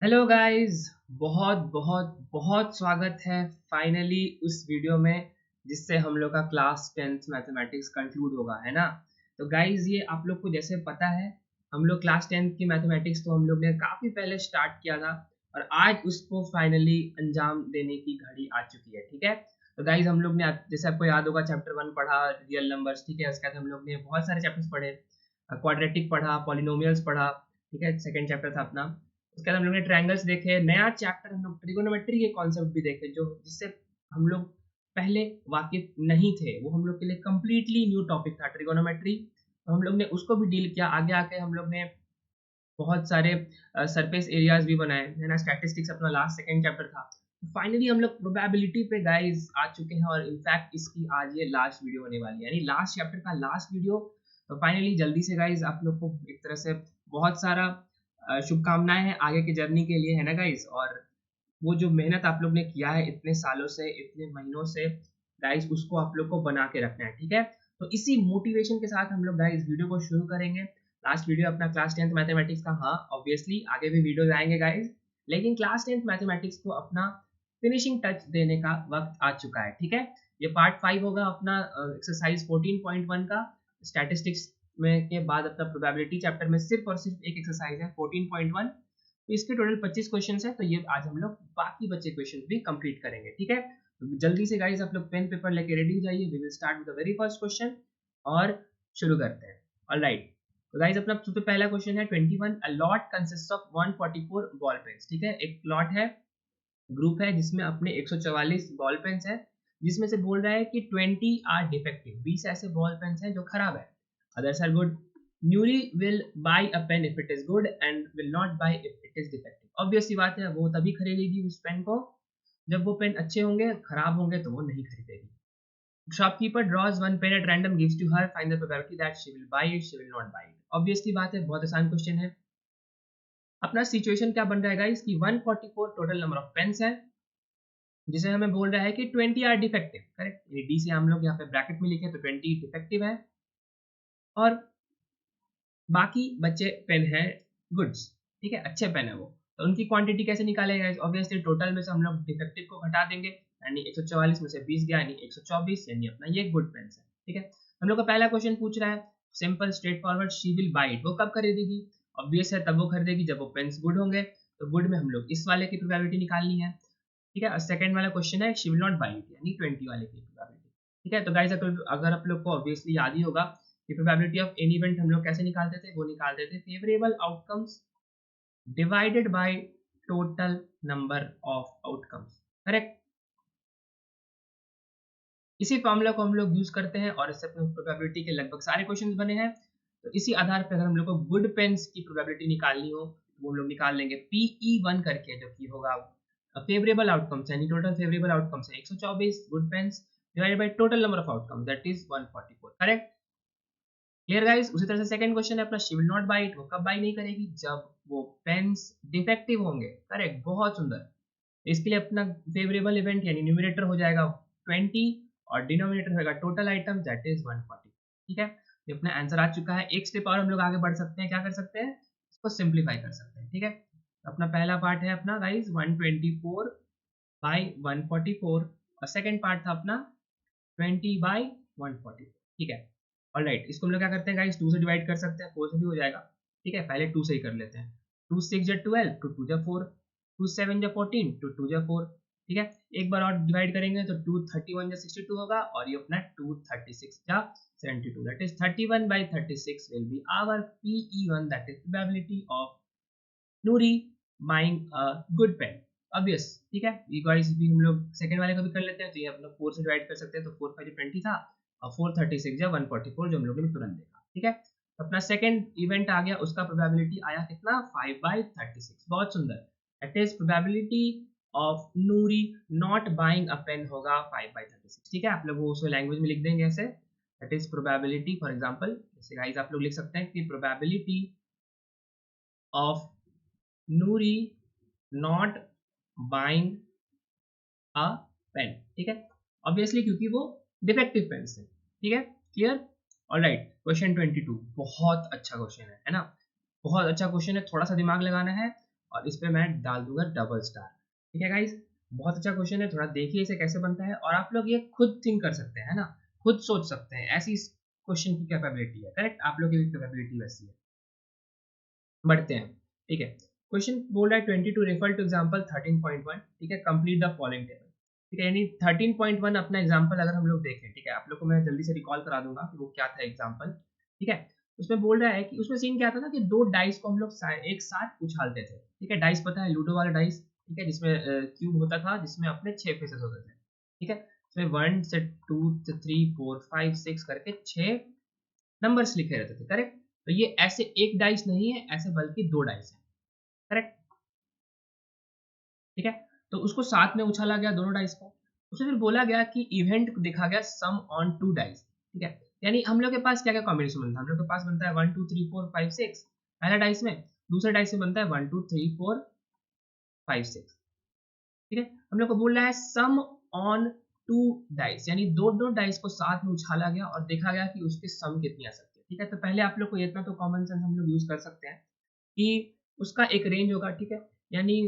Hello guys. बहुत बहुत बहुत स्वागत है फाइनली उस वीडियो में जिससे हम लोग का क्लास 10th मैथमेटिक्स कंक्लूड होगा, है ना। तो गाइस ये आप लोग को जैसे पता है, हम लोग क्लास 10th की मैथमेटिक्स तो हम लोग ने काफ़ी पहले स्टार्ट किया था और आज उसको फाइनली अंजाम देने की घड़ी आ चुकी है। ठीक है, तो गाइज हम लोग ने जैसे आपको याद होगा चैप्टर 1 पढ़ा रियल नंबर्स। ठीक है, उसके बाद हम लोग ने बहुत सारे चैप्टर्स पढ़े, क्वाड्रेटिक पढ़ा, पॉलिनोमियल्स पढ़ा। ठीक है, सेकंड चैप्टर था अपना। उसके बाद हम लोग ने ट्रायंगल्स देखे, नया चैप्टर हम लोग ट्रिगोनोमेट्री के कॉन्सेप्ट भी देखे जो जिससे हम लोग पहले वाकिफ नहीं थे। वो हम लोग के लिए कंप्लीटली न्यू टॉपिक था ट्रिगोनोमेट्री, तो हम लोग ने उसको भी डील किया। आगे आके हम लोग ने बहुत सारे सरफेस एरियाज भी बनाए, है ना। स्टैटिस्टिक्स अपना लास्ट सेकंड चैप्टर था। फाइनली हम लोग प्रोबेबिलिटी पे गाइस आ चुके हैं और इनफैक्ट इसकी आज ये लास्ट वीडियो होने वाली है, यानी लास्ट चैप्टर का लास्ट वीडियो। तो फाइनली जल्दी से गाइस आप लोग को एक तरह से बहुत सारा शुभकामनाएं हैं आगे की जर्नी के लिए, है ना गाइस। और वो जो मेहनत आप लोग ने किया है इतने सालों से, इतने महीनों से गाइस, उसको आप लोग को बना के रखना है। ठीक है, तो इसी मोटिवेशन के साथ हम लोग गाइस वीडियो को शुरू करेंगे। लास्ट वीडियो अपना क्लास 10th मैथमेटिक्स का, हाँ ऑब्वियसली आगे भी वीडियोस आएंगे गाइस, लेकिन क्लास 10th मैथमेटिक्स को अपना फिनिशिंग टच देने का वक्त आ चुका है। ठीक है, ये पार्ट 5 होगा अपना एक्सरसाइज 14.1 का। स्टैटिस्टिक्स में के बाद अपना प्रोबेबिलिटी चैप्टर में सिर्फ और सिर्फ एक एक्सरसाइज है 14.1। तो इसके टोटल 25 क्वेश्चन है, तो ये आज हम लोग बाकी बचे क्वेश्चन भी कंप्लीट करेंगे। ठीक है, तो जल्दी से गाइस आप लोग पेन पेपर लेके रेडी हो जाइए। We will start with the very first question और शुरू करते हैं। ऑलराइट, तो गाइस अपना सबसे पहला क्वेश्चन है 21। A lot consist of 144 ball pens. ठीक है, एक लॉट है, ग्रुप है जिसमें अपने 144 बॉल पेन्स है, जिसमें से बोल रहा है कि 20 आर डिफेक्टिव, 20 ऐसे बॉल पेन्स हैं जो खराब है। Others are good. न्यूरी will buy a pen if it is good and will not buy if it is defective. Obvious सी बात है, वो तभी खरीदेगी उस पेन को जब वो पेन अच्छे होंगे, खराब होंगे तो वो नहीं खरीदेगी। Shopkeeper draws one pen at random, gives to her, find the probability that she will buy it, she will not buy it. Obviously बात है, बहुत आसान क्वेश्चन है। अपना सिचुएशन क्या बन रहा है गाइस कि 144 टोटल नंबर ऑफ पेन्स है, जिसे हमें बोल रहा है कि 20 आर डिफेक्टिव। करेक्ट, ये डी से हम लोग यहाँ पे ब्रैकेट में लिखे तो 20 डिफेक्टिव है और बाकी बच्चे पेन है गुड्स। ठीक है, अच्छे पेन है वो। तो उनकी क्वांटिटी कैसे निकालेगा? ऑब्वियसली टोटल में से हम लोग डिफेक्टिव को घटा देंगे, यानी 144 में से 20 गया, यानी 124, यानी अपना ये गुड पेन है। ठीक है, हम लोग का पहला क्वेश्चन पूछ रहा है simple straight forward, she will buy it, वो कब खरीदेगी? ऑब्वियस है, तब वो खरीदेगी जब वो पेन्स गुड होंगे। तो गुड में हम लोग इस वाले की प्रोबेबिलिटी निकालनी है। ठीक है, और सेकंड वाला क्वेश्चन है she will not buy it, यानी 20 वाले की प्रोबेबिलिटी। ठीक है, तो गाइस अगर आप लोग को ऑब्वियसली याद ही होगा कि प्रोबेबिलिटी ऑफ एनी इवेंट हम लोग कैसे निकालते थे, वो निकालते थे favourable outcomes divided by total number of outcomes. Correct, इसी फॉर्मूला को हम लोग यूज करते हैं और इससे अपने प्रोबेबिलिटी के लगभग सारे क्वेश्चंस बने हैं। तो इसी आधार पर अगर हम लोग को गुड पेन्स की प्रोबेबिलिटी निकालनी हो तो वो हम लोग निकाल लेंगे PE1 करके, जो कि होगा फेवरेबल आउटकम्स, यानी टोटल फेवरेबल आउटकम्स है 124 good pens divided by total number of outcomes that is 144। Correct, clear guys. उसी तरह से सेकंड क्वेश्चन है अपना she will not buy it, वो कब बाय नहीं करेगी? जब वो पेन्स डिफेक्टिव होंगे। करेक्ट, बहुत सुंदर। इसके लिए अपना फेवरेबल इवेंट यानी न्यूमरेटर हो जाएगा 20 और डिनोमिनेटर होगा टोटल आइटम दैट इज 140। ठीक है, ये अपना आंसर आ चुका है। एक स्टेप और हम लोग आगे बढ़ सकते हैं, क्या कर सकते हैं, इसको सिंप्लीफाई कर सकते हैं। ठीक है, अपना पहला पार्ट है अपना गाइस 124 बाई 144 और सेकंड पार्ट था अपना 20 बाई 144। ठीक है, ऑलराइट, इसको हम लोग क्या करते हैं गाइस, 2 से डिवाइड कर सकते हैं, 4 से भी हो जाएगा। ठीक है, पहले 2 से ही कर लेते हैं। 2 6 जा 12, 2 2 जा 4, 2 7 जा 14, 2 2 जा 4। ठीक है, एक बार और डिवाइड करेंगे तो 2 31 जा 62 होगा और ये अपना 2 36 जा 72, that is 31 by 36 will be our PE1, that is probability of Nuri buying a good pen। Obvious, ठीक है, ये गाइस भी हम लोग सेकंड वाले को भी कर लेते हैं। तो ये हम लोग 4 से डिवाइड कर सकते हैं, तो 4 5 20 था और 4 36 या 144 जो हम लोग ने तुरंत देखा। ठीक है, तो अपना सेकंड इवेंट आ गया, उसका प्रोबेबिलिटी आया कितना, 5 by 36। बहुत सुंदर, that is probability of Noori not buying a pen होगा 5 by 36। ठीक है, आप लोग वो उस लैंग्वेज में लिख देंगे ऐसे, that is probability, for example जैसे गाइस आप लोग लिख सकते हैं कि probability of Noori not buying a pen. ठीक है, ऑब्वियसली क्योंकि वो डिफेक्टिव पेन है। ठीक है, क्लियर। ऑलराइट, क्वेश्चन 22 बहुत अच्छा क्वेश्चन है ना, बहुत अच्छा क्वेश्चन है, थोड़ा सा दिमाग लगाना है और इस पे मैं डाल दूंगा डबल स्टार। ठीक है गाइस, बहुत अच्छा क्वेश्चन है, थोड़ा देखिए इसे कैसे बनता है और आप लोग ये खुद थिंक कर सकते हैं, है ना, खुद सोच सकते हैं, ऐसी इस क्वेश्चन की कैपेबिलिटी है। करेक्ट, आप लोग की भी कैपेबिलिटी वैसी है। बढ़ते हैं। ठीक है, क्वेश्चन बोल रहा है 22 रेफर टू एग्जांपल 13.1। ठीक है, कंप्लीट द फॉलोइंग टेबल। ठीक है, यानी 13.1 अपना एग्जांपल अगर हम लोग देखें, ठीक है, आप लोग को मैं जल्दी से रिकॉल करा दूंगा कि वो क्या था एग्जांपल। ठीक है, उसमें बोल रहा है कि उसमें सीन क्या था ना कि दो डाइस को हम लोग एक साथ उछालते थे। ठीक है, डाइस पता है, लूडो वाला डाइस। ठीक है, जिसमें क्यूब होता था, जिसमें अपने 6 फेसेस होते थे। ठीक है, इसमें 1 से 2 से 3 4 5 6 करके 6 नंबर्स लिखे रहते थे। करेक्ट, तो ये ऐसे एक डाइस नहीं है, ऐसे बल्कि दो डाइस है। करेक्ट, ठीक है, तो उसको साथ में उछाला गया दोनों डाइस को। उसे फिर बोला गया कि इवेंट देखा गया सम ऑन टू डाइस। ठीक है, यानी हम लोग के पास क्या क्या कॉम्बिनेशन बनता है, हम लोग के पास बनता है 1 2 3 4 5 6 पहला डाइस में, दूसरे डाइस में बनता है 1 2 3 4 5 6। ठीक है, हम लोग को बोल रहा है सम ऑन टू डाइस, यानी दो दो डाइस को साथ में उछाला गया और देखा गया कि उसकी सम कितनी आ सकती है। ठीक है, तो पहले आप लोग को इतना तो कॉमन सेंस हम लोग यूज कर सकते हैं कि उसका एक रेंज होगा। ठीक है, यानी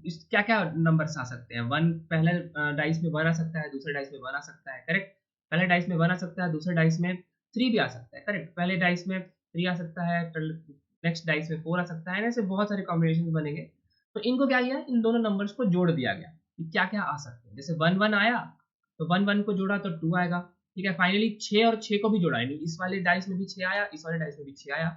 इस क्या क्या नंबर्स आ सकते हैं, वन पहले डाइस में वन आ सकता है, दूसरे डाइस में वन आ सकता है। करेक्ट, पहले डाइस में वन आ सकता है, दूसरे डाइस में थ्री भी आ सकता है। करेक्ट, पहले डाइस में थ्री आ सकता है, नेक्स्ट डाइस में फोर आ सकता है, ऐसे बहुत सारे कॉम्बिनेशन बनेंगे। तो इनको क्या किया, इन दोनों नंबर्स को जोड़ दिया गया कि क्या क्या आ सकते हैं। जैसे वन वन आया तो वन वन को जोड़ा तो टू आएगा। ठीक है, फाइनली 6 और 6 को भी जोड़ा, यानी इस वाले डाइस में भी 6 आया, इस वाले डाइस में भी 6 आया,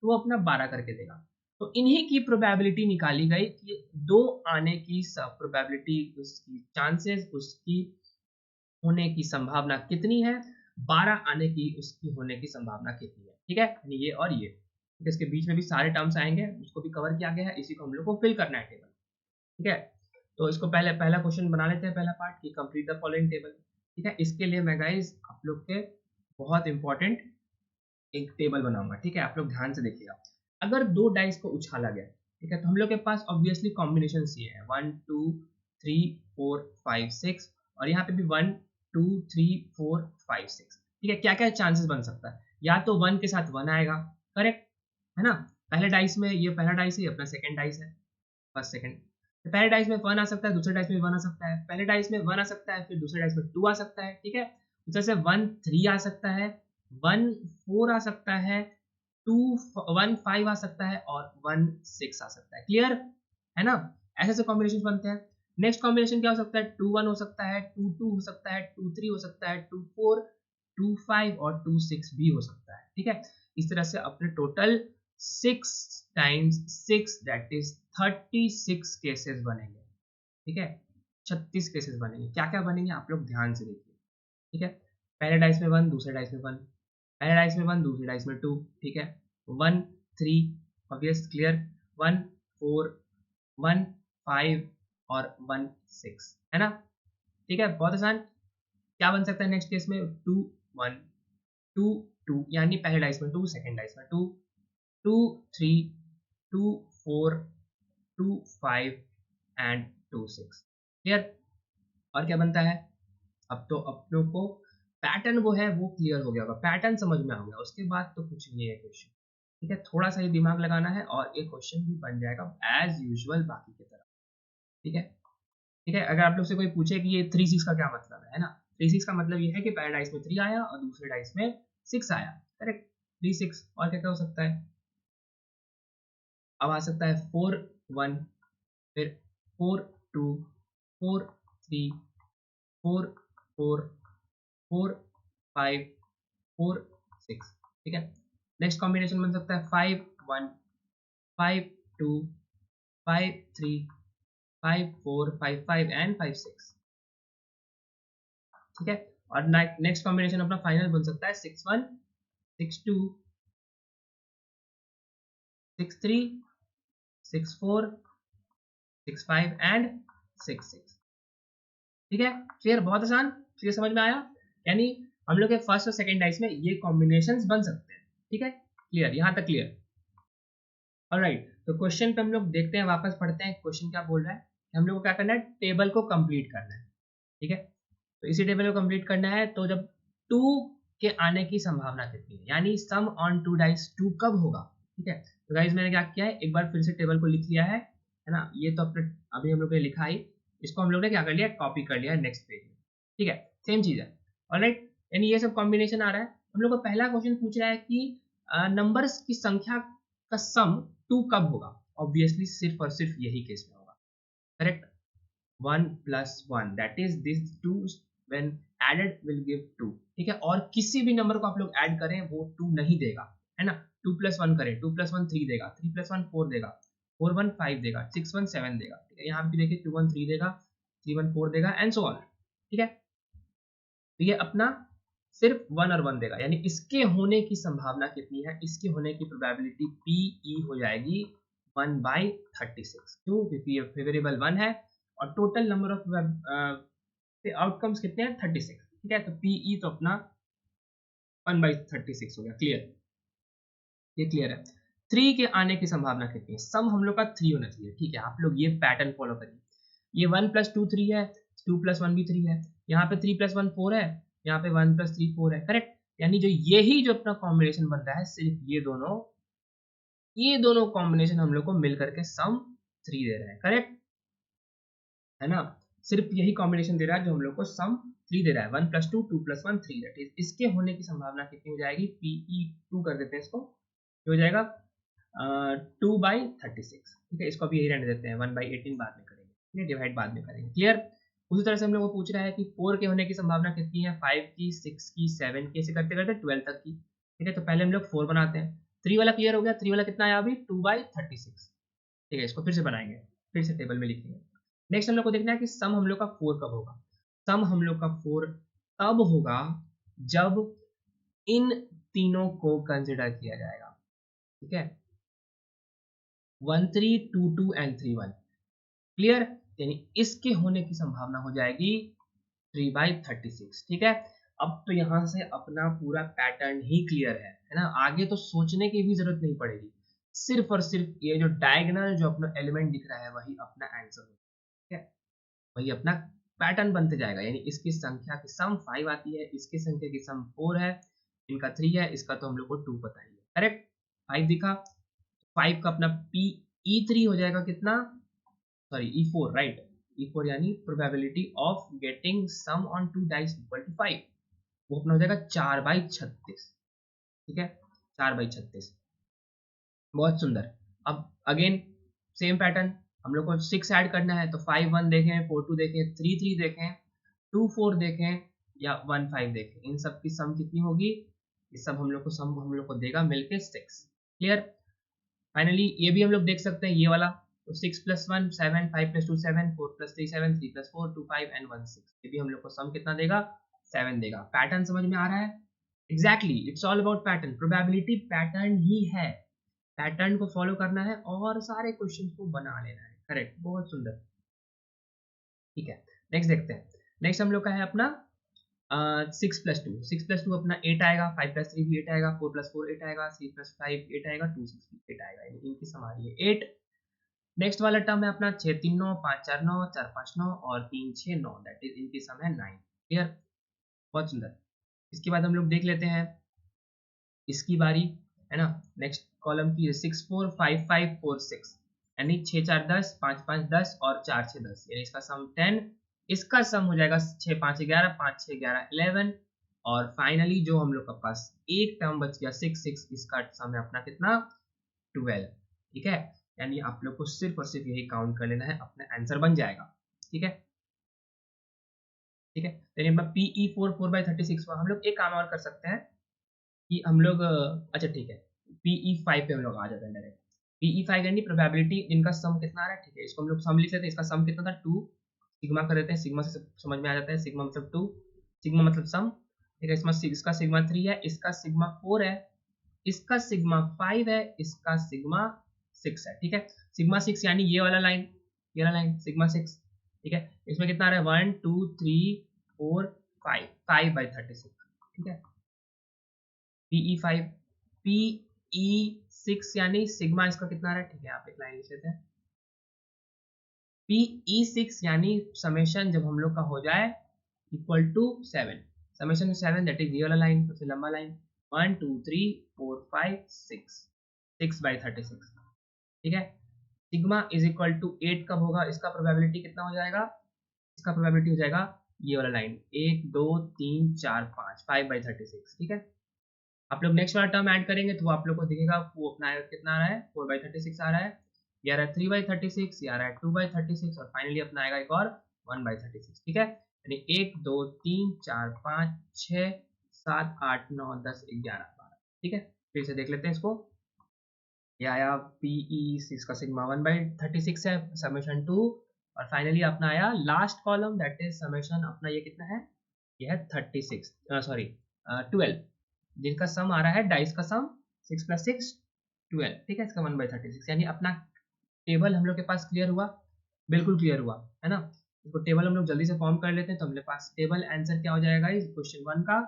तो वो अपना 12 करके देगा। तो इन्हीं की प्रोबेबिलिटी निकाली गई कि दो आने की प्रोबेबिलिटी, उसकी चांसेस, उसकी होने की संभावना कितनी है, 12 आने की उसकी होने की संभावना कितनी है। ठीक है, यानी ये और ये, ठीक है, इसके बीच में भी सारे टर्म्स आएंगे, उसको भी कवर किया गया है, इसी को हम लोग को फिल करना है टेबल। ठीक है, तो इसको पहले पहला क्वेश्चन बना लेते हैं, पहला पार्ट कि कंप्लीट द फॉलोइंग टेबल। ठीक है, इसके लिए मैं गाइस आप लोग के बहुत इंपॉर्टेंट एक टेबल बनाऊंगा। ठीक है, आप लोग ध्यान से देखिएगा। अगर दो डाइस को उछाला गया, ठीक है, तो हम लोग के पास ऑब्वियसली कॉम्बिनेशन ये है 1 2 3 4 5 6, और यहाँ पे भी 1 2 3 4 5 6। ठीक है, क्या क्या चांसेस बन सकता है, या तो वन के साथ वन आएगा। करेक्ट, है ना, पहले डाइस में, ये पहला डाइस है, अपना सेकंड डाइस है, फर्स्ट सेकंड। तो पहले डाइस में वन आ सकता है, दूसरे डाइस में वन आ सकता है, पहले डाइस में वन आ सकता है, फिर दूसरे डाइस में टू आ सकता है। ठीक है, जैसे 1 3 आ सकता है, 1 4 आ सकता है, 2 1 5 आ सकता है, और 1 6 आ सकता है। क्लियर है ना, ऐसे ऐसे कॉम्बिनेशन बनते हैं। नेक्स्ट कॉम्बिनेशन क्या हो सकता है, 2 1 हो सकता है, 2 2 हो सकता है, 2 3 हो सकता है, 2 4 2 5 और 2 6 भी हो सकता है। ठीक है, इस तरह से अपने total 6 times 6 that is 36 cases बनेंगे। ठीक है, 36 केसेस बनेंगे। क्या क्या बनेंगे आप लोग ध्यान से देखिए। ठीक है, पहले डाइस में वन, दूसरे डाइस में वन, पहले डाइस में वन, दूसरे डाइस में टू। ठीक है, 1 3 ऑब्वियस क्लियर, 1 4 1 5 और 1 6, है ना। ठीक है, बहुत आसान। क्या बन सकता है नेक्स्ट केस में, 2 1 2 2, यानी पहले डाइस में 2, सेकंड डाइस में 2 2 3 2 4 2 5 एंड 2 6। क्लियर, और क्या बनता है, अब तो अपनों को पैटर्न वो है वो क्लियर हो गया होगा, पैटर्न समझ में आ गया, उसके बाद तो कुछ नहीं है क्वेश्चन। ठीक है, थोड़ा सा ही दिमाग लगाना है और ये क्वेश्चन भी बन जाएगा एज यूजुअल बाकी की तरह। ठीक है, ठीक है, अगर आप लोग से कोई पूछे कि ये 3 6 का क्या मतलब है ना, 3 6 का मतलब ये है कि पहले डाइस में 3 आया और दूसरे डाइस में 6 आया। करेक्ट, 3 6, और क्या क्या हो सकता है, अब आ सकता है 4 1, फिर 4 2 4 3 4 4 4 5 4 6। ठीक है, नेक्स्ट कॉम्बिनेशन बन सकता है 5 1 5 2 5 3 5 4 5 5 एंड 5 6। ठीक है, और नेक्स्ट कॉम्बिनेशन अपना फाइनल बन सकता है 6 1 6 2 6 3 6 4 6 5 एंड 6 6। ठीक है, क्लियर, बहुत आसान, क्लियर, समझ में आया। यानी हम लोग के फर्स्ट और सेकंड डाइस में ये कॉम्बिनेशंस बन सकते हैं। ठीक है, क्लियर, यहां तक क्लियर। ऑलराइट, तो क्वेश्चन पे हम लोग देखते हैं, वापस पढ़ते हैं क्वेश्चन क्या बोल रहा है। हम लोग को क्या करना है, टेबल को कंप्लीट करना है। ठीक है, तो इसी टेबल को कंप्लीट करना है, तो जब 2 के आने की संभावना कितनी है, यानी सम ऑन टू डाइस 2 कब होगा। ठीक है, तो गाइस मैंने क्या किया है, एक बार फिर से टेबल को लिख लिया है। है ना। ये तो अपने अभी हम लोग ने लिखा ही, इसको हम लोग ने क्या कर लिया, कॉपी कर लिया नेक्स्ट पेज में, ठीक है, सेम चीज है। ऑलराइट, यानी ये सब कॉम्बिनेशन आ रहा है। हम लोग को पहला क्वेश्चन पूछ रहा है कि नंबर्स की संख्या का सम 2 कब होगा। ऑब्वियसली सिर्फ और सिर्फ यही केस में होगा, correct. 1 + 1 that is this 2 when added will give 2, ठीक है। और किसी भी नंबर को आप लोग ऐड करें वो 2 नहीं देगा, है ना। 2 + 1 करें, 2 + 1 3 देगा, 3 + 1 4 देगा, 4 1 5 देगा, 6 1 7 देगा, ठीक है। यहाँ पे देखिए 2 1 3 देगा, 3 1 4 देगा एंड सो ऑन, ठीक है। तो ये अपना सिर्फ 1 और 1 देगा, यानी इसके होने की संभावना कितनी है, इसके होने की प्रोबेबिलिटी पीई हो जाएगी 1/36। क्यों? क्योंकि ये फेवरेबल 1 है और टोटल नंबर ऑफ आउटकम्स कितने हैं 36, ठीक है। तो पीई तो अपना 1/36 हो गया। क्लियर, ये क्लियर है। 3 के आने की संभावना कितनी है, सम हम लोग का 3 होना चाहिए, ठीक है। आप लोग ये पैटर्न फॉलो करिए, ये 1 + 2 3 है, 2 + 1 भी 3 है, यहाँ पे 3 + 1 4 है, यहाँ पे 1 + 3 4 है, करेक्ट। यानी जो यही जो अपना कॉम्बिनेशन बन रहा है, सिर्फ ये दोनों कॉम्बिनेशन हम लोग को मिल करके सम 3 दे रहा है, करेक्ट है ना। सिर्फ यही कॉम्बिनेशन दे रहा है जो हम लोग को सम 3 दे रहा है, 1 + 2 2 + 1 3, दैट इज इसके होने की संभावना कितनी हो जाएगी, पीई 2 कर देते हैं इसको, हो जाएगा 2/36, ठीक है। इसको भी यही रहने देते हैं, 1/18 बाद में करेंगे, ठीक है, डिवाइड बाद में करेंगे। क्लियर। उसी तरह से हम लोग को पूछ रहा है कि 4 के होने की संभावना कितनी है, 5 की, 6 की, 7 की, ऐसे करते करते 12 तक की, ठीक है। तो पहले हम लोग 4 बनाते हैं, 3 वाला क्लियर हो गया। 3 वाला कितना आया अभी, 2/36, ठीक है। इसको फिर से बनाएंगे, फिर से टेबल में लिखेंगे। नेक्स्ट हम लोग को देखना है कि सम हम लोग का 4 कब होगा। सम हम लोग का 4 तब होगा जब इन तीनों को कंसिडर किया जाएगा, ठीक है, 1 3 2 2 एंड 3 1। क्लियर, यानी इसके होने की संभावना हो जाएगी 3/36, ठीक है। अब तो यहां से अपना पूरा पैटर्न ही क्लियर है ना। आगे तो सोचने की भी जरूरत नहीं पड़ेगी, सिर्फ और सिर्फ ये जो डायगोनल जो अपना एलिमेंट दिख रहा है वही अपना आंसर होगा, ठीक है। वही अपना पैटर्न बनते जाएगा, यानी इसकी संख्या की सम 5 आती है, इसकी संख्या की सम 4 है, इनका 3 है, इसका तो हम लोग को 2 पता ही है, करेक्ट। 5 दिखा, 5 का अपना पी E3 हो जाएगा कितना, सॉरी E4, राइट। E4 यानी probability of getting sum on 2 dice equal to 5, वो अपना हो जाएगा 4/36, ठीक है, 4/36। बहुत सुंदर। अब अगेन सेम पैटर्न, हम लोग को 6 ऐड करना है, तो 5 1 देखें, 4 2 देखें, 3 3 देखें, 2 4 देखें या 1 5 देखें, इन सब की सम कितनी होगी, ये सब हम लोग को सम हम लोग को देगा मिलके 6। क्लियर। फाइनली ये भी हम लोग देख सकते हैं, ये वाला, तो 6 + 1 7, 5 + 2 7, 4 + 3 7, 3 + 4 2 5 एंड 1 6, ये भी हम लोग को सम कितना देगा, 7 देगा। पैटर्न समझ में आ रहा है, exactly, it's all about pattern, probability pattern ही है, पैटर्न को फॉलो करना है और सारे क्वेश्चन को बना लेना है, करेक्ट, बहुत सुंदर, ठीक है। नेक्स्ट देखते हैं, नेक्स्ट हम लोग का है अपना 6 + 2, 6 + 2 अपना 8 आएगा, 5 + 3 भी 8 आएगा, 4 + 4 8 आएगा, 3 + 5 8 आएगा, 2 6 भी 8 आएगा, यानी इनकी सम आ रही है 8। नेक्स्ट वाला टर्म है अपना 6 3 9, 5 4 9, 4 5 9 और 3 6 9, दैट इज इनकी सम है 9। क्लियर, बहुत सुंदर। इसके बाद हम लोग देख लेते हैं इसकी बारी, है ना। नेक्स्ट कॉलम की 6 4 5 5 4 6, यानी 6 4 10, 5 5 10 और 4 6 10, यानी इसका सम 10। इसका सम हो जाएगा 6 5 11, 5 6 11 11, और फाइनली जो हम लोग के पास एक टर्म बच गया 6 6, इसका सम है अपना कितना, 12, ठीक है। यानी आप लोग को सिर्फ और सिर्फ यही काउंट कर लेना है, अपना आंसर बन जाएगा, ठीक है, ठीक है। यानी अपना PE4 4/36 हुआ। हम लोग एक काम और कर सकते हैं कि हम लोग अच्छा ठीक है, PE5 पे हम लोग आ जाते हैं डायरेक्ट। PE5 यानी प्रोबेबिलिटी इनका सम कितना आ रहा है, ठीक है, इसको हम लोग सम लिख लेते हैं, इसका सम कितना था 2, सिग्मा कर देते हैं, सिग्मा से समझ में आ जाता है, सिग्मा मतलब 2, सिग्मा मतलब सम, ठीक है। इसमें इसका सिग्मा 3 है, इसका सिग्मा 4 है, इसका सिग्मा 5 है, इसका सिग्मा 6 है, ठीक है। सिग्मा 6 यानी ये वाला लाइन, ये वाला लाइन सिग्मा 6, ठीक है। इसमें कितना आ रहा है 1 2 3 4 5, 5/36, ठीक है। PE5, PE6 यानी सिग्मा इसका कितना आ रहा है, ठीक है, आप एक लाइन लिख लेते हैं। PE6 यानी समेशन जब हम लोग का हो जाए equal to 7, summation 7 that is ये वाला लाइन, सबसे लंबा लाइन, 1 2 3 4 5 6, 6/36, ठीक है। सिग्मा इज इक्वल टू 8 कब होगा, इसका प्रोबेबिलिटी कितना हो जाएगा, इसका प्रोबेबिलिटी हो जाएगा ये वाला लाइन 1 2 3 4 5 5/36। ठीक है, आप लोग नेक्स्ट वाला टर्म ऐड करेंगे तो वो आप लोग को दिखेगा, वो अपना कितना आ रहा है 4/36 आ रहा है, ये आ रहा है 3/36, ये आ रहा है 2/36 और फाइनली अपना आएगा एक और 1/36। ठीक है, यानी 1 2 3 4 5 6 7 8 9 10 11 12। ठीक है, फिर से देख लेते हैं इसको, ये आया PE इसका सिग्मा 1/36 है समेशन 2 और फाइनली अपना आया last column that is summation अपना ये कितना है, ये है 36 सॉरी 12, जिनका सम आ रहा है डाइस का सम 6 + 6 12। ठीक है, इसका 1/36 यानी अपना टेबल हम लोग के पास क्लियर हुआ, बिल्कुल क्लियर हुआ है ना। इसको टेबल हम लोग जल्दी से फॉर्म कर लेते हैं, तो हमारे पास टेबल आंसर क्या हो जाएगा इस क्वेश्चन 1 का।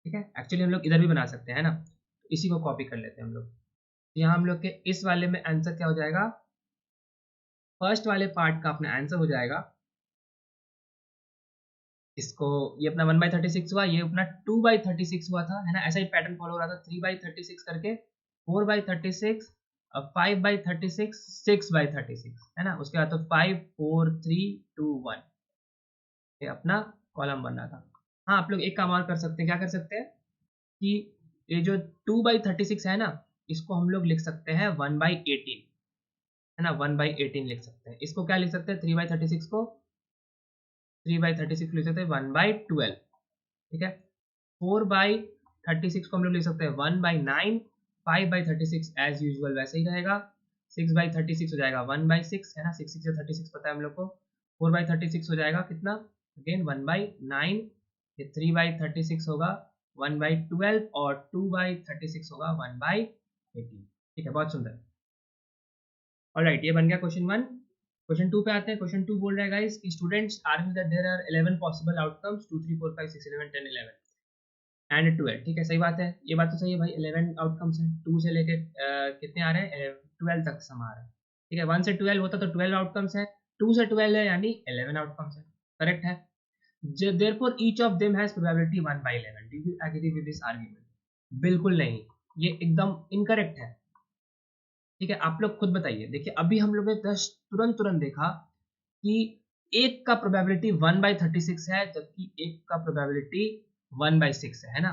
ठीक है, एक्चुअली हम लोग इधर भी बना सकते हैं ना, तो इसी को कॉपी कर लेते हैं हम लोग। यहाँ हम लोग के इस वाले में आंसर क्या हो जाएगा, फर्स्ट वाले पार्ट का अपना आंसर हो जाएगा, इसको ये अपना 1/36 हुआ, ये अपना 2/36 हुआ था है ना, ऐसा ही पैटर्न फॉलो हो रहा था 3/36 करके 4/36 5/36 6/36 है ना, उसके बाद तो 5 4 3 2 1 ये अपना कॉलम बन रहा था। हाँ, आप लोग एक काम और कर सकते हैं, क्या कर सकते हैं कि ये जो 2/36 है ना, इसको हम लोग लिख सकते हैं 1/18 है ना, 1/18 लिख सकते हैं। इसको क्या लिख सकते हैं, 3/36 को 3/36 लिख सकते हैं 1/12। ठीक है, 4/36 को हम लोग लिख सकते हैं 1/9, 5/36 एज यूजुअल वैसे ही रहेगा, 6/36 हो जाएगा 1/6 है ना, 6 6 से 36 पता है हम लोग को, 4/36 हो जाएगा कितना अगेन 1/9, ये 3/36 होगा 1/12 और 2/36 होगा 1/18। ठीक है, बहुत सुंदर। ऑलराइट, ये बन गया क्वेश्चन 1। क्वेश्चन 2 पे आते हैं। क्वेश्चन 2 बोल रहा है गाइस कि students argue that there are 11 possible outcomes 2 3 4 5 6 11 10 11 and 12। ठीक है, सही बात है, ये बात तो सही है भाई, 11 आउटकम्स हैं, 2 से लेके कितने आ रहे हैं 12 तक सम आ रहा है। ठीक है, 1 से 12 होता तो 12 आउटकम्स है, 2 से 12 है यानी 11 आउटकम्स है, करेक्ट है। therefore each of them has probability 1/11। do you agree with this argument? बिल्कुल नहीं, ये एकदम इनकरेक्ट है। ठीक है, आप लोग खुद बताइए, देखिए अभी हम लोग ने तुरंत देखा कि एक का प्रोबेबिलिटी 1/36 है जबकि एक का प्रोबेबिलिटी 1/6 है ना,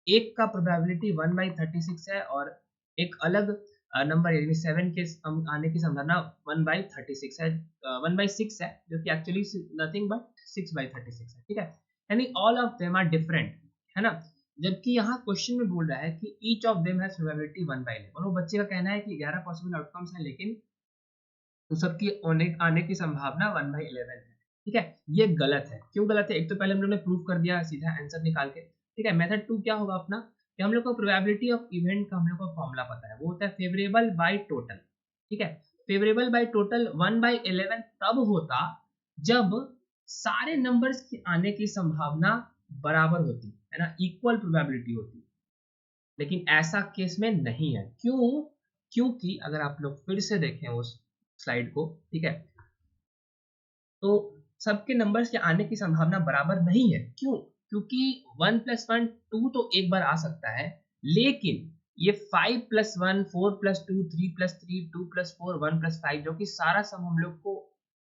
एक का प्रोबेबिलिटी 1/36 है और एक अलग नंबर यानी 7 के आने की संभावना 1/36 है, 1/6 है जो कि एक्चुअली नथिंग बट 6/36 है। ठीक है, यानी all of them are different है ना, जबकि यहाँ क्वेश्चन में बोल रहा है कि each of them has probability 1/11 और वो बच्चे का कहना है कि 11 पॉसिबल आउटकम्स हैं लेकिन तो सबकी आने की संभावना 1/11 है। ठीक है, ये गलत है। क्यों गलत है, एक तो पहले हम लोग ने प्रूव कर दिया सीधा आंसर निकाल के। ठीक है, मेथड 2 क्या होगा अपना कि हम लोग को प्रोबेबिलिटी ऑफ इवेंट का हम लोग को फॉर्मूला पता है, वो होता है फेवरेबल बाय टोटल। ठीक है, फेवरेबल बाय टोटल 1/11 तब होता जब सारे नंबर्स की आने की संभावना बराबर होती है ना, इक्वल प्रोबेबिलिटी होती, लेकिन ऐसा केस में नहीं है। क्यों, क्योंकि अगर आप लोग फिर से देखें उस स्लाइड को, ठीक है, तो सबके नंबर्स के आने की संभावना बराबर नहीं है। क्यों, क्योंकि 1 + 1 2 तो एक बार आ सकता है, लेकिन ये 5 + 1 4 + 2 3 + 3 2 + 4 1 + 5 जो कि सारा सम हम लोग को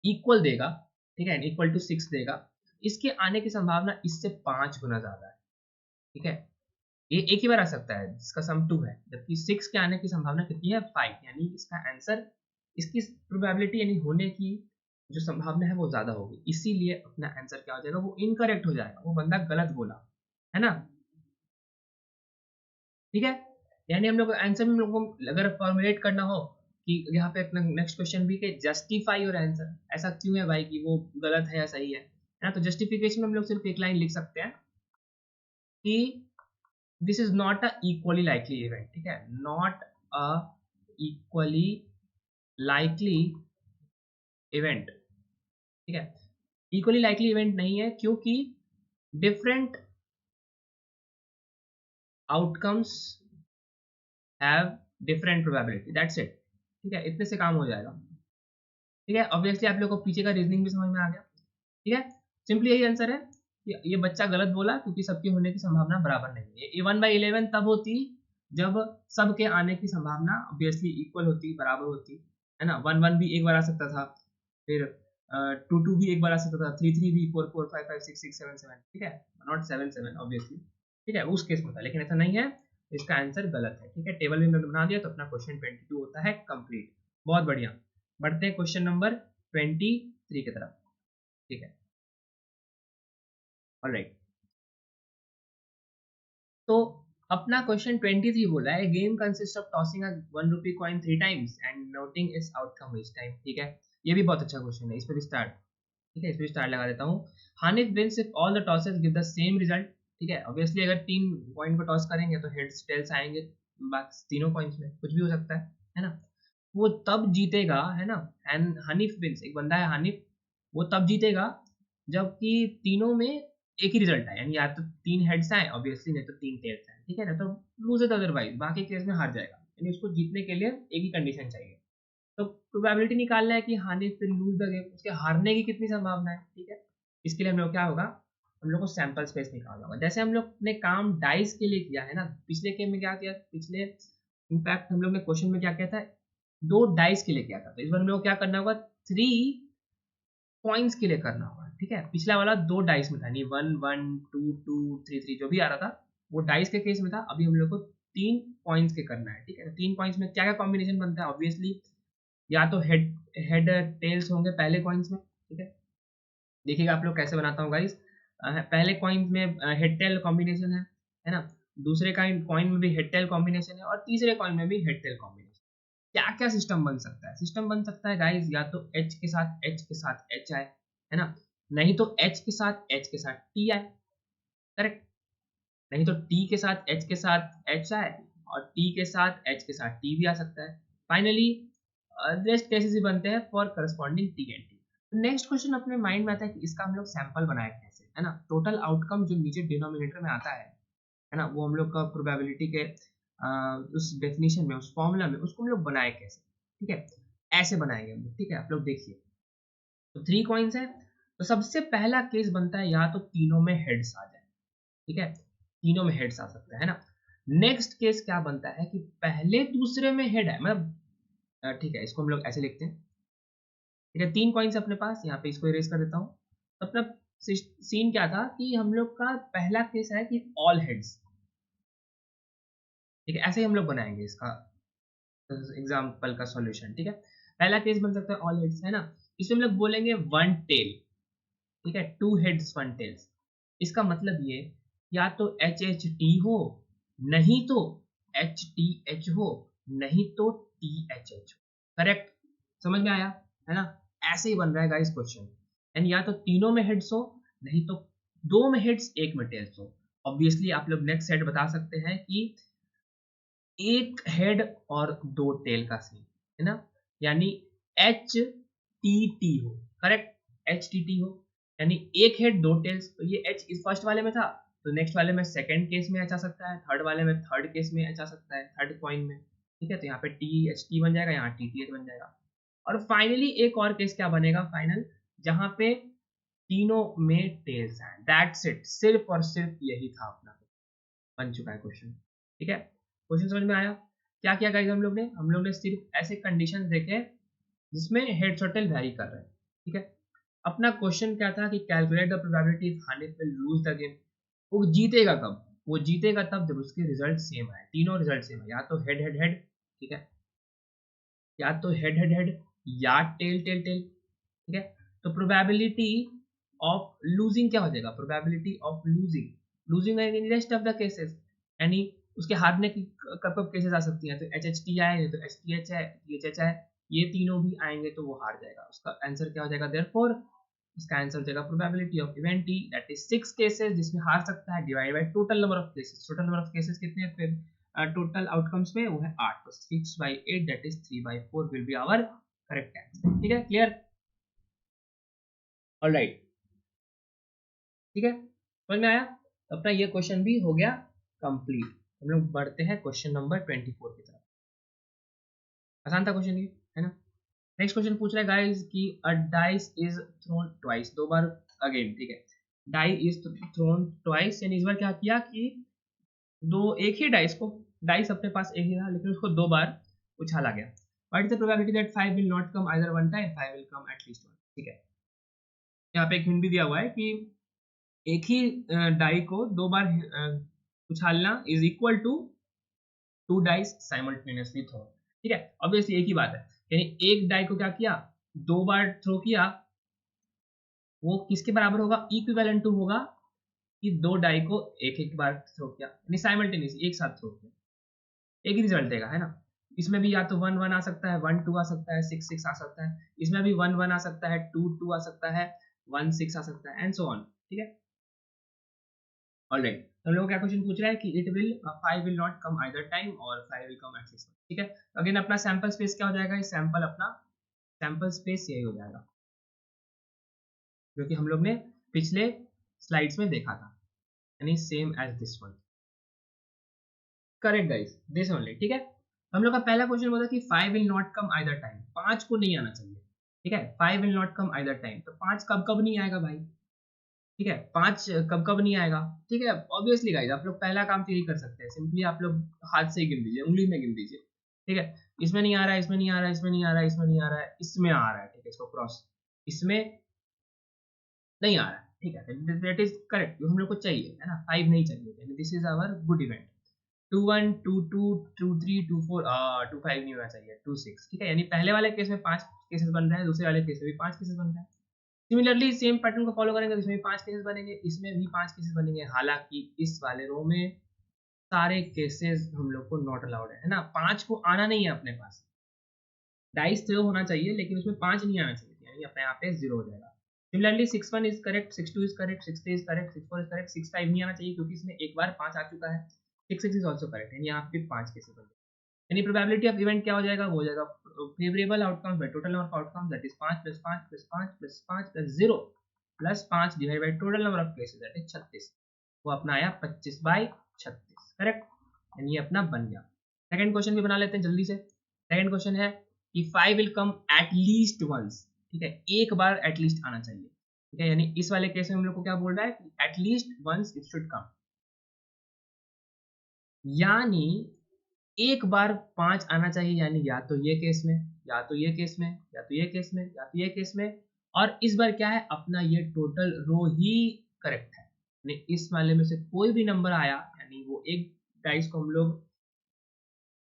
इक्वल देगा, ठीक है, इक्वल टू 6 देगा, इसके आने की संभावना इससे 5 गुना ज्यादा है। ठीक है, ये एक ही बार आ सकता है जिसका सम 2 है, जबकि 6 के आने की संभावना कितनी है 5, यानी इसका आंसर, इसकी प्रोबेबिलिटी यानी होने की जो संभावना है वो ज्यादा होगी, इसीलिए अपना आंसर क्या हो जाएगा, वो इनकरेक्ट हो जाएगा, वो बंदा गलत बोला है ना। ठीक है, यानी हम लोग आंसर में हम लोग को अगर फॉर्मुलेट करना हो कि यहाँ पे नेक्स्ट क्वेश्चन भी के जस्टिफाई योर आंसर, ऐसा क्यों है भाई कि वो गलत है या सही है ना, तो जस्टिफिकेशन में हम लोग सिर्फ एक लाइन लिख सकते हैं कि this is not a equally likely event. ठीक है, not a equally likely event. ठीक है, इक्वली लाइकली इवेंट नहीं है क्योंकि different outcomes have different probability, that's it. ठीक है, इतने से काम हो जाएगा। ठीक है, ऑब्वियसली आप लोग को पीछे का रीजनिंग भी समझ में आ गया। ठीक है, सिंपली यही आंसर है कि ये बच्चा गलत बोला क्योंकि सबके होने की संभावना बराबर नहीं है। 1/11 तब होती जब सबके आने की संभावना ऑब्वियसली इक्वल होती, बराबर होती है ना। 1 1 भी एक बार आ सकता था, फिर 2 2 भी एक बार आ सकता था, 3 3 भी, 4 4 5 5 6 6 7 7, ठीक है, नॉट 7 7 ऑब्वियसली, ठीक है, उस केस में था, लेकिन ऐसा नहीं है, इसका आंसर गलत है, ठीक है। टेबल भी मैंने बना दिया, तो अपना क्वेश्चन 22 होता है कंप्लीट। बहुत बढ़िया, बढ़ते हैं क्वेश्चन नंबर 23 की तरफ, ठीक है। ऑलराइट, तो अपना क्वेश्चन 23 बोला है, game consist of tossing a 1 rupee coin 3 times and noting its outcome each time, ठीक है। ये भी बहुत अच्छा क्वेश्चन है, इस पे भी स्टार्ट, ठीक है, इस पे स्टार लगा देता हूँ। Hanif wins if all the tosses give the same result, ठीक है। ऑब्वियसली अगर 3 कॉइन को टॉस करेंगे तो हेड्स टेल्स आएंगे, बाकी तीनों कॉइन्स में कुछ भी हो सकता है ना। वो तब जीतेगा, है ना। एंड हनीफ विंस, एक बंदा है हानिफ, वो तब जीतेगा जबकि तीनों में एक ही रिजल्ट आए, यानी या तो 3 हेड्स आए ऑब्वियसली, नहीं तो 3 टेल्स आए, ठीक है ना। तो लूज इट अदरवाइज, बाकी केस में हार जाएगा, यानी उसको जीतने के लिए एक ही कंडीशन चाहिए। तो प्रोबेबिलिटी निकालना है कि Hanif will lose the game, उसके हारने की कितनी संभावना है, ठीक है। इसके लिए हम लोग क्या होगा, हम लोग को सैंपल स्पेस निकालना होगा। जैसे हम लोग ने काम डाइस के लिए किया है ना, पिछले गेम में क्या किया, पिछले इनफैक्ट हम लोग ने क्वेश्चन में क्या किया था, 2 डाइस के लिए किया था। तो इस बार हम लोग को क्या करना होगा, 3 कॉइन्स के लिए करना होगा, ठीक है। पिछला वाला 2 डाइस में था, नहीं 1 1 2 2 3 3 जो भी आ रहा था वो डाइस के केस में था। अभी हम लोग को 3 कॉइन्स के करना है, ठीक है। 3 कॉइन्स में क्या क्या कॉम्बिनेशन बनता है, ऑब्वियसली या तो हेड हेड टेल्स होंगे पहले कॉइन्स में, ठीक है। देखिएगा आप लोग कैसे बनाता हूँ गाइस। पहले कॉइन में हेड टेल कॉम्बिनेशन है ना। दूसरे कॉइन में भी हेड टेल कॉम्बिनेशन है, और तीसरे कॉइन में भी हेड टेल कॉम्बिनेशन। क्या क्या सिस्टम बन सकता है, सिस्टम बन सकता है गाइस, या तो एच के साथ एच के साथ एच आए, है ना, नहीं तो एच के साथ एच के साथ टी आए, करेक्ट, नहीं तो टी के साथ एच के साथ एच आए, और टी के साथ एच के साथ टी भी आ सकता है। फाइनली रेस्ट केसेस ही बनते हैं for corresponding T and T. Next question अपने माइंड में आता है कि इसका हम लोग सैंपल बनाए कैसे, है ना। टोटल आउटकम जो नीचे डिनोमिनेटर में आता है ना, वो हम लोग का प्रोबेबिलिटी के उस डेफिनेशन में, उस फॉर्मूला में, उसको हम लोग बनाए कैसे, ठीक है। ऐसे बनाएंगे हम लोग, ठीक है, आप लोग देखिए। तो 3 कॉइन्स है, तो सबसे पहला केस बनता है या तो तीनों में हेड्स आ जाए, ठीक है, तीनों में हेड्स आ सकता है ना। नेक्स्ट केस क्या बनता है कि पहले दूसरे में हेड है, मतलब ठीक है, इसको हम लोग ऐसे लिखते हैं, ठीक है। 3 कॉइन्स अपने पास, यहाँ पे इसको इरेज कर देता हूँ। अपना सीन क्या था कि हम लोग का पहला केस है कि ऑल हेड्स, ठीक है, ऐसे ही हम लोग बनाएंगे इसका एग्जाम्पल का सॉल्यूशन, ठीक है। पहला केस बन सकता है ऑल हेड्स, है ना। इसमें हम लोग बोलेंगे 1 टेल, ठीक है, 2 हेड्स 1 टेल्स। इसका मतलब ये, या तो एच एच टी हो, नहीं तो एच टी एच हो, नहीं तो टी एच एच हो, करेक्ट, समझ में आया, है ना। ऐसे ही बन रहा है गाइस क्वेश्चन, एंड या तो तीनों में हेड्स हो, नहीं तो 2 में हेड्स 1 में टेल्स हो। ऑब्वियसली आप लोग नेक्स्ट सेट बता सकते हैं कि एक हेड और 2 टेल का सीन, है ना, यानी एच टी टी हो, करेक्ट, एच टी टी हो, यानी एक हेड 2 टेल्स। तो ये एच इस फर्स्ट वाले में था, तो नेक्स्ट वाले में सेकंड केस में एच आ सकता है, थर्ड वाले में थर्ड केस में एच आ सकता है, थर्ड कॉइन में, ठीक है। तो यहाँ पे टी एच टी बन जाएगा, यहाँ टी टी एच बन जाएगा। और फाइनली एक और केस क्या बनेगा फाइनल, जहां पे तीनों में टेल्स हैं, दैट्स इट, सिर्फ और सिर्फ यही था अपना, बन चुका है क्वेश्चन, ठीक है। क्वेश्चन समझ में आया। क्या किया गाइस हम लोग ने सिर्फ ऐसे कंडीशन देखे जिसमें हेड्स और टेल वैरी कर रहे हैं, ठीक है। अपना क्वेश्चन क्या था कि calculate the probability if Hanif will lose the game. वो जीतेगा कब, वो जीतेगा तब जब उसके रिजल्ट सेम आए, तीनों रिजल्ट सेम है, या तो हेड हेड हेड, ठीक है, या तो हेड हेड हेड, या टेल टेल टेल, ठीक है। तो प्रोबेबिलिटी ऑफ लूजिंग क्या हो जाएगा, probability of losing, losing in rest of the cases, यानी उसके हारने की कब कब केसेस आ सकती हैं, तो एच एच टी आए, तो एच टी एच है, टी एच एच है, ये तीनों भी आएंगे तो वो हार जाएगा। उसका आंसर क्या हो जाएगा, देयरफॉर इसका आंसर हो जाएगा probability of event T, that is 6 cases जिसमें हार सकता है, divide by total number of cases. Total number of cases कितने हैं फिर टोटल आउटकम्स में, वो है 8, तो 6/8 that is 3/4 will be our correct answer, ठीक है, क्लियर, ऑलराइट, ठीक है, समझ में आया। तो अपना ये क्वेश्चन भी हो गया कंप्लीट। हम लोग बढ़ते हैं क्वेश्चन नंबर 24 की तरफ। आसान था क्वेश्चन ये, है ना। नेक्स्ट क्वेश्चन पूछ रहा है गाइस कि अ dice is throne twice, 2 bar again, ठीक है, डाई इज थ्रोन ट्वाइस, यानी इस बार क्या किया कि दो एक ही डाइस को, डाइस अपने पास एक ही था लेकिन उसको 2 बार उछाला गया। What is the probability that 5 will not come either one time, 5 will come at least one. ठीक है, यहाँ पे एक हिंट भी दिया हुआ है कि एक ही डाई को दो बार उछालना is equal to 2 dice simultaneously throw. ठीक है, ऑब्वियसली एक ही बात है, यानी एक डाई को क्या किया, दो बार थ्रो किया, वो किसके बराबर होगा, इक्विवेलेंट टू होगा कि दो डाई को एक एक बार थ्रो किया, यानी साइमल्टेनियसली एक साथ थ्रो किया, एक ही रिजल्ट देगा, है ना। इसमें भी या तो 1 1 आ सकता है, 1 2 आ सकता है, 6 6 आ सकता है, इसमें भी 1 1 आ सकता है, 2 2 आ सकता है, 1 6 आ सकता है, एंड सो ऑन। ठीक है, ऑलराइट, तो हम लोग क्या क्वेश्चन पूछ रहा है कि it will 5 will not come either time और 5 विल कम एट लीस्ट। ठीक है, अगेन अपना सैंपल स्पेस क्या हो जाएगा, इस सैंपल अपना सैंपल स्पेस यही हो जाएगा जो कि हम लोग ने पिछले स्लाइड्स में देखा था, यानी same as this one. Correct guys, this only. ठीक है, हम लोग का पहला क्वेश्चन बोला कि 5 will not come either time, 5 को नहीं आना चाहिए। ठीक है, 5 will not come either time, तो 5 कब कब नहीं आएगा भाई। ठीक है, 5 कब कब नहीं आएगा। ठीक है, ऑब्वियसली गाइस आप लोग पहला काम तो यही कर सकते हैं, सिंपली आप लोग हाथ से ही गिन दीजिए, उंगली में गिन दीजिए। ठीक है, इसमें नहीं आ रहा है, इसमें नहीं आ रहा है, इसमें नहीं आ रहा है, इसमें नहीं आ रहा है, इसमें आ रहा है। ठीक है, इसको क्रॉस, इसमें नहीं आ रहा है। ठीक है, दैट इज करेक्ट, हम लोग को चाहिए, है ना, 5 नहीं चाहिए, this is our good event. 2 1 2 2 2 3 2 4 2 5 नहीं होना चाहिए, 2 6। ठीक है, यानी पहले वाले केस में 5 केसेस बन रहे हैं, दूसरे वाले केस में भी 5 केसेस बन रहे हैं। सिमिलरली सेम पैटर्न को फॉलो करेंगे तो इसमें भी 5 केसेस बनेंगे, इसमें भी 5 केसेस बनेंगे, हालांकि इस वाले रो में सारे केसेस हम लोग को नॉट अलाउड है ना, 5 को आना नहीं है अपने पास, डाइस थ्रो होना चाहिए लेकिन उसमें 5 नहीं आना चाहिए, यानी अपने यहाँ पे 0 हो जाएगा। Similarly 6 1 is correct, 6 2 is correct, 6 3 is correct, 6 4 is correct, 6 5 नहीं आना चाहिए क्योंकि इसमें एक बार 5 आ चुका है। 6 6 इज ऑल्सो करेक्ट, यानी यहाँ पे 5 केसेस बन गए, यानी प्रोबेबिलिटी ऑफ इवेंट क्या हो जाएगा, वो हो जाएगा favourable outcomes bye total number of outcomes, that is 5 + 5 + 5 + 5 + 0 + 5 divide by total number of cases, that is 36। वो अपना आया 25/36, करेक्ट, यानी ये अपना बन गया। सेकंड क्वेश्चन भी बना लेते हैं जल्दी से। सेकंड क्वेश्चन है कि 5 will come at least once. ठीक है, एक बार एटलीस्ट आना चाहिए। ठीक है, यानी इस वाले केस में हम लोग को क्या बोल रहा है कि at least once it should come, यानी एक बार 5 आना चाहिए, यानी या तो ये केस में, या तो ये केस में, या तो ये केस में, या तो ये केस में, और इस बार क्या है, अपना ये टोटल रो ही करेक्ट है, यानी इस वाले में से कोई भी नंबर आया, यानी वो एक डाइस को हम लोग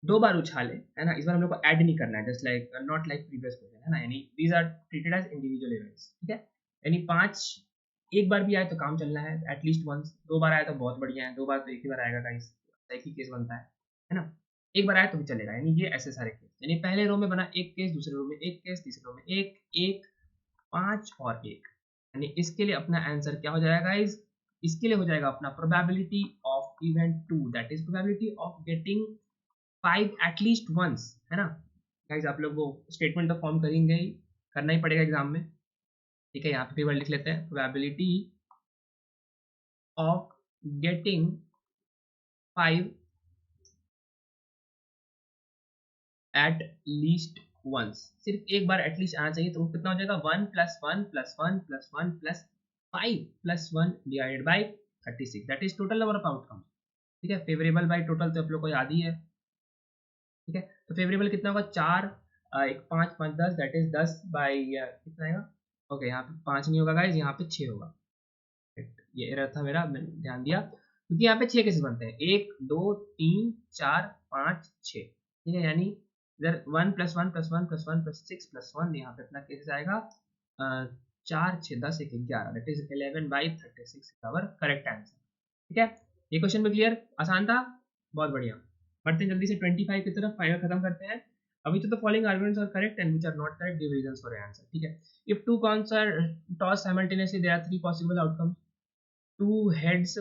दो बार उछाले, है ना, इस बार हम लोग को ऐड नहीं करना है, just like not like previous question, है ना, यानी these are treated as individual events. ठीक है, यानी 5 एक बार भी आए तो काम चलना है, एटलीस्ट वंस, दो बार आया तो बहुत बढ़िया है, दो बार तो एक ही बार आएगा गाइस, एक ही केस बनता है ना, एक बार आया तो भी चलेगा, यानी ये ऐसे सारे केस, यानी पहले रो में बना एक केस, दूसरे रो में एक केस, तीसरे रो में एक एक, 5 और 1, यानी इसके लिए अपना आंसर क्या हो जाएगा गाइस, इसके लिए हो जाएगा अपना probability of event 2, that is probability of getting 5 at least once, है ना। गाइस आप लोग वो स्टेटमेंट तो फॉर्म करेंगे ही, करना ही पड़ेगा एग्जाम में। ठीक है, यहाँ पे वर्ड लिख लेते हैं, probability of getting 5 at least once, सिर्फ एक बार एटलीस्ट आना चाहिए, तो वो कितना हो जाएगा, 1 + 1 + 1 + 1 + 5 + 1 divided by 36, that is total number of outcomes. ठीक है, फेवरेबल बाई टोटल तो आप लोग को याद ही है। ठीक है, तो फेवरेबल कितना होगा, 4 एक 5 5 10, दैट इज 10 बाई कितना आएगा, ओके, यहाँ पे 5 नहीं होगा गाइज, यहाँ पे 6 होगा। ये एरर था मेरा, मैंने ध्यान दिया, क्योंकि यहाँ पे 6 कैसे बनते हैं, 1 2 3 4 5 6। ठीक है, यानी इधर 1 + 1 + 1 + 1 + 6 + 1, यहाँ पे अपना कैसे आएगा, 4 6 10 1 11, that is 11/36 our correct answer. ठीक है, ये क्वेश्चन भी क्लियर, आसान था, बहुत बढ़िया। बढ़ते हैं जल्दी से 25 की तरफ, फाइनल खत्म करते हैं। अभी तो following arguments are correct and which are not correct, give reasons for your answer. ठीक है, if two coins are tossed simultaneously there are 3 possible outcomes, 2 heads,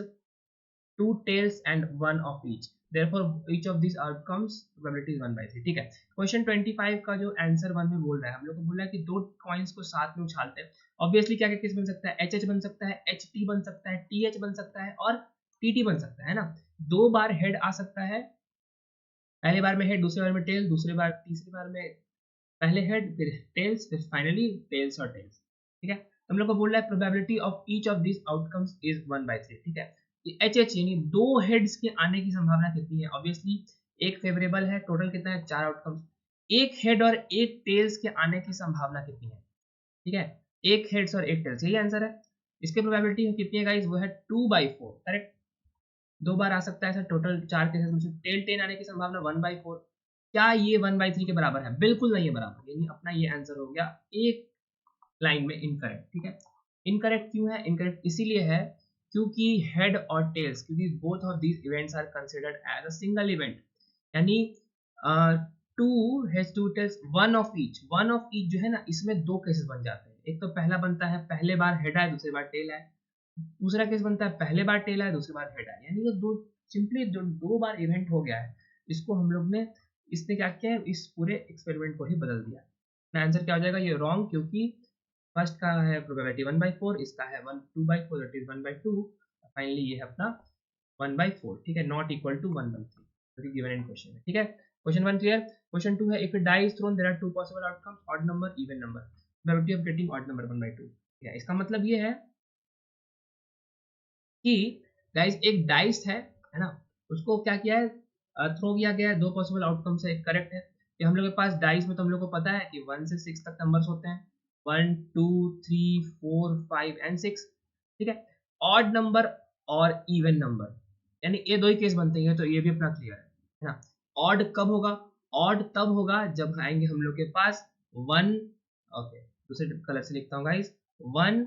2 tails and 1 of each, therefore each of these outcomes probability is 1/3। ठीक है, question 25 का जो answer 1 में बोल रहा है, हम लोग को बोल रहा है कि दो कॉइन्स को साथ में उछालते हैं, ऑब्वियसली क्या क्या केस बन सकता है, HH बन सकता है, HT बन सकता है, TH बन सकता है और TT बन सकता है ना, दो बार हेड आ सकता है, पहले बार में हेड, दूसरे बार में टेल, दूसरे बार तीसरी बार में पहले हेड फिर टेल्स, फिर फाइनली टेल्स और टेल्स। ठीक है, हम लोग को बोल रहा है probability of each of this outcomes is 1/3। ठीक है, एच एच यानी दो हेड्स के आने की संभावना कितनी है, ऑब्वियसली एक फेवरेबल है, टोटल कितना है, 4 आउटकम्स, एक हेड और एक टेल्स के आने की संभावना कितनी है? ठीक है, एक हेड्स और एक टेल्स, यही आंसर है। इसकी प्रोबेबिलिटी कितनी है गाइस? वो है 2/4, करेक्ट। 2 बार आ सकता है, ऐसा टोटल 4 केसेस में से टेल 10 आने की संभावना 1/4। क्या ये 1/3 के बराबर है? बिल्कुल नहीं है बराबर, यानी अपना ये आंसर हो गया एक लाइन में इनकरेक्ट। ठीक है, इनकरेक्ट क्यों है? इनकरेक्ट इसीलिए है क्योंकि हेड और टेल्स, क्योंकि both of these events are considered as a single event, यानी two heads two tails, one of each जो है ना, इसमें दो केसेस बन जाते हैं। एक तो पहला बनता है पहले बार हेड आए दूसरी बार टेल आए, दूसरा केस बनता है पहले बार टेल आए दूसरी बार हेड आए, यानी ये दो सिंपली जो 2 बार इवेंट हो गया है, इसको हम लोग ने इसने क्या किया है, इस पूरे एक्सपेरिमेंट को ही बदल दिया। आंसर क्या हो जाएगा? ये रॉन्ग, क्योंकि फर्स्ट का है प्रोबेबिलिटी 1/4, इसका है 2/4 दैट इज 1/2, फाइनली ये है अपना 1/4। ठीक है, नॉट इक्वल टू 1/3 जो कि गिवन इन क्वेश्चन है। ठीक है, क्वेश्चन 1 क्लियर। क्वेश्चन 2 है, if a die is thrown there are two possible outcomes, odd number even number, probability of getting odd number 1/2। इसका मतलब ये है कि गाइस एक डाइस है ना, उसको क्या किया है, थ्रो किया गया है, दो पॉसिबल आउटकम से एक करेक्ट है। कि हम लोग के पास डाइस में तो हम लोग को पता है कि 1 से 6 तक नंबर्स होते हैं, 1 2 3 4 5 एंड 6। ठीक है, ऑड नंबर और इवन नंबर, यानी ये दो ही केस बनते हैं, तो ये भी अपना क्लियर है ना। ऑड कब होगा? ऑड तब होगा जब आएंगे हम लोग के पास 1, ओके दूसरे कलर से लिखता हूँ गाइस, 1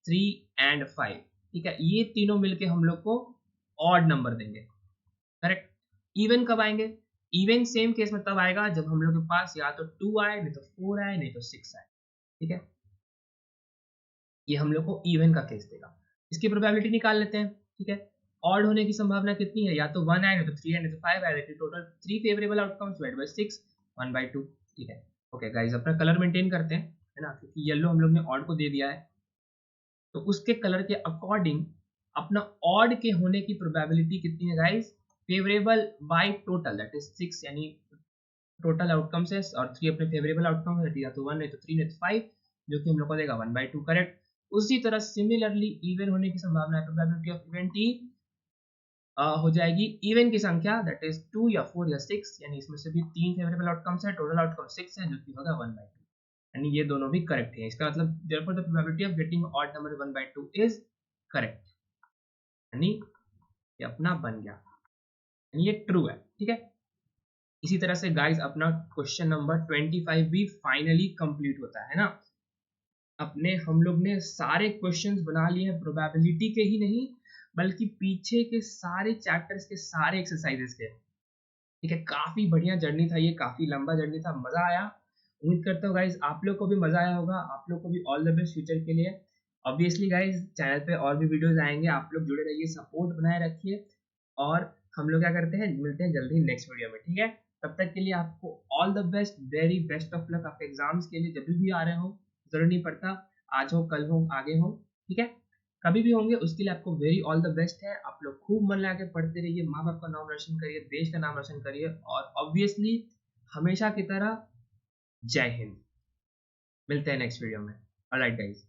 3 एंड 5। ठीक है, ये तीनों मिलके हम लोग को ऑड नंबर देंगे, करेक्ट। इवन कब आएंगे? इवन सेम केस में तब आएगा जब हम लोग के पास या तो 2 आए, नहीं तो 4 आए, नहीं तो 6 आए। ठीक है, ये हम लोग को इवन का केस देगा। इसकी प्रोबेबिलिटी निकाल लेते हैं। ठीक है, ऑड होने की संभावना कितनी है? या तो 1 आए, नहीं तो 3 आए, नहीं तो 5 आए, total 3 favourable outcomes divide by 6, 1/2। ठीक है, ओके गाइस, अपना कलर मेंटेन करते हैं, है ना, क्योंकि येलो हम लोग ने ऑड को दे दिया है, तो उसके कलर के अकॉर्डिंग अपना ऑड के होने की प्रोबेबिलिटी कितनी है guys? Favourable by total, that is 6, यानी टोटल आउटकम्स है, और 3 अपने फेवरेबल आउटकम है, या तो 1 नहीं तो 3 नहीं तो 5, जो कि हम लोग को देगा 1/2, करेक्ट। उसी तरह सिमिलरली इवन होने की संभावना है, प्रोबेबिलिटी ऑफ इवेंट ही हो जाएगी इवन की संख्या, दैट इज 2 या 4 या 6, यानी इसमें से भी 3 फेवरेबल आउटकम्स है, टोटल आउटकम 6 है, जो कि होगा 1/2, यानी ये दोनों भी करेक्ट है। इसका मतलब therefore the probability of getting odd number 1/2 is correct, यानी ये अपना बन गया, यानी ये ट्रू है। ठीक है, इसी तरह से गाइस अपना क्वेश्चन नंबर 25 भी फाइनली कंप्लीट होता है ना। अपने हम लोग ने सारे क्वेश्चंस बना लिए हैं, प्रोबेबिलिटी के ही नहीं बल्कि पीछे के सारे चैप्टर्स के सारे एक्सरसाइजेस के। ठीक है, काफी बढ़िया जर्नी था ये, काफी लंबा जर्नी था, मजा आया। उम्मीद करता हूँ गाइज आप लोग को भी मजा आया होगा, आप लोग को भी ऑल द बेस्ट फ्यूचर के लिए। ऑब्वियसली गाइज चैनल पे और भी वीडियोस आएंगे, आप लोग जुड़े रहिए, सपोर्ट बनाए रखिए, और हम लोग क्या करते हैं, मिलते हैं जल्दी नेक्स्ट वीडियो में। ठीक है, तब तक के लिए आपको all the best, very best of luck आपके एग्जाम्स के लिए, जब भी आ रहे हो, जरूर नहीं पड़ता आज हो कल हो आगे हो, ठीक है, कभी भी होंगे, उसके लिए आपको वेरी ऑल द बेस्ट है। आप लोग खूब मन लगा के पढ़ते रहिए, माँ बाप का नाम रोशन करिए, देश का नाम रोशन करिए, और ऑब्वियसली हमेशा की तरह जय हिंद। मिलते हैं नेक्स्ट वीडियो में। Alright guys.